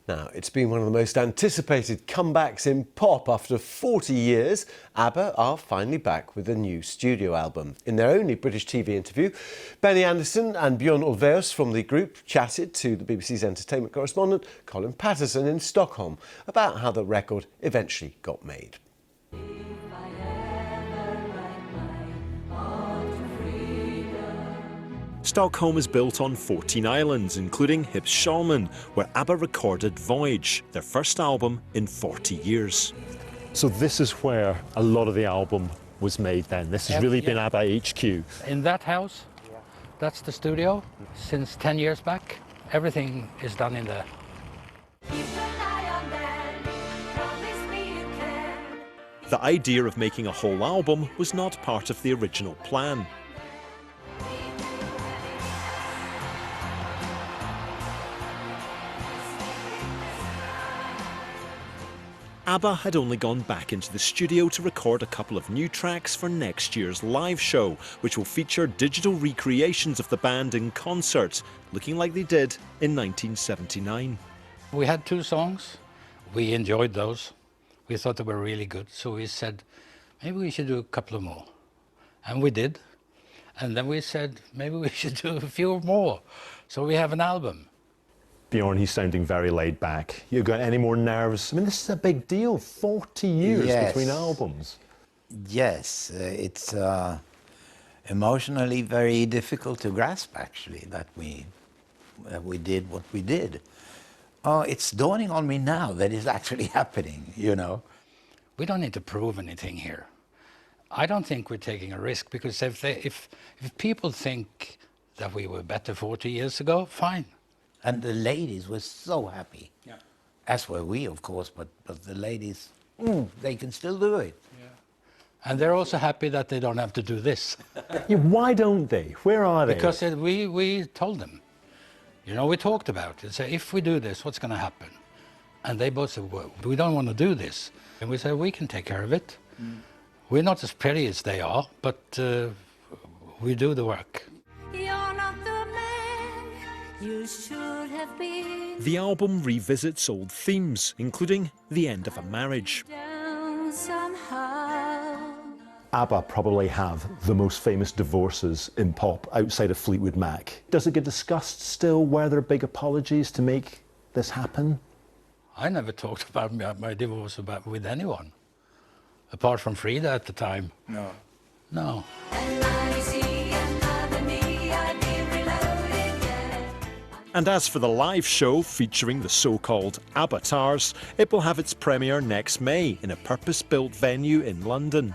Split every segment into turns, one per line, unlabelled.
Now, it's been one of the most anticipated comebacks in pop. After 40 years, Abba are finally back with a new studio album. In their only British TV interview, Benny Andersson and Björn Ulvaeus from the group chatted to the BBC's entertainment correspondent Colin Patterson in Stockholm about how the record eventually got made.
Stockholm is built on 14 islands, including Hippsholmen, where Abba recorded Voyage, their first album in 40 years.
So this is where a lot of the album was made then? This has really been Abba HQ?
In that house, that's the studio. Since 10 years back, everything is done in there.
The idea of making a whole album was not part of the original plan. Abba had only gone back into the studio to record a couple of new tracks for next year's live show, which will feature digital recreations of the band in concert, looking like they did in 1979.
We had 2 songs. We enjoyed those. We thought they were really good. So we said, maybe we should do a couple of more. And we did. And then we said, maybe we should do a few more. So we have an album.
Bjorn, he's sounding very laid back. You got any more nerves? I mean, this is a big deal. 40 years between albums.
Yes, it's emotionally very difficult to grasp, actually, that we did what we did. It's dawning on me now that it's actually happening, you know.
We don't need to prove anything here. I don't think we're taking a risk, because if people think that we were better 40 years ago, fine.
And the ladies were so happy. Yeah. As were we, of course, but the ladies, they can still do it.
Yeah. And they're also happy that they don't have to do this.
Yeah, why don't they? Where are they?
Because we told them. You know, we talked about it. Say, if we do this, what's going to happen? And they both said, well, we don't want to do this. And we said, we can take care of it. We're not as pretty as they are, but we do the work.
You should have been.
The album revisits old themes, including the end of a marriage.
ABBA probably have the most famous divorces in pop outside of Fleetwood Mac. Does it get discussed still? Were there big apologies to make this happen?
I never talked about my divorce with anyone, apart from Frida at the time.
No.
No.
And as for the live show featuring the so-called avatars, it will have its premiere next May in a purpose-built venue in London.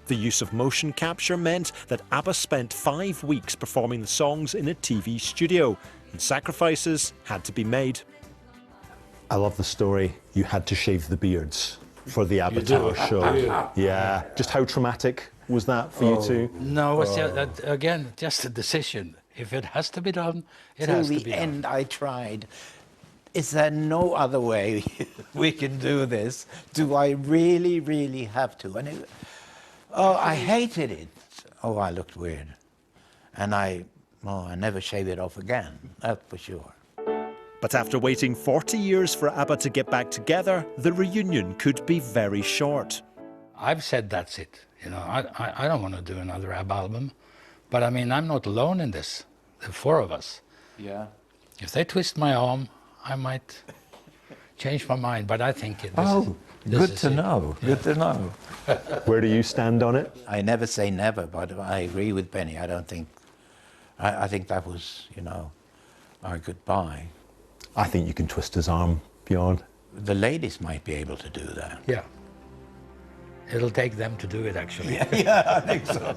The use of motion capture meant that Abba spent 5 weeks performing the songs in a TV studio, and sacrifices had to be made.
I love the story. You had to shave the beards for the Avatar show. Yeah. Just how traumatic was that for you two?
No, it's just a decision. If it has to be done, it has to be done.
Till the end, I tried. Is there no other way we can do this? Do I really, really have to? And I hated it. Oh, I looked weird. And I never shaved it off again, that's for sure.
But after waiting 40 years for Abba to get back together, the reunion could be very short.
I've said that's it. You know, I don't want to do another ABBA album. But I mean, I'm not alone in this. There are 4 of us.
Yeah.
If they twist my arm, I might change my mind. But I think this
good to know.
Yeah.
Good to know.
Where do you stand on it?
I never say never, but I agree with Benny. I don't think. I think that was, you know, our goodbye.
I think you can twist his arm, Bjorn.
The ladies might be able to do that.
Yeah. It'll take them to do it, actually.
Yeah, I think so.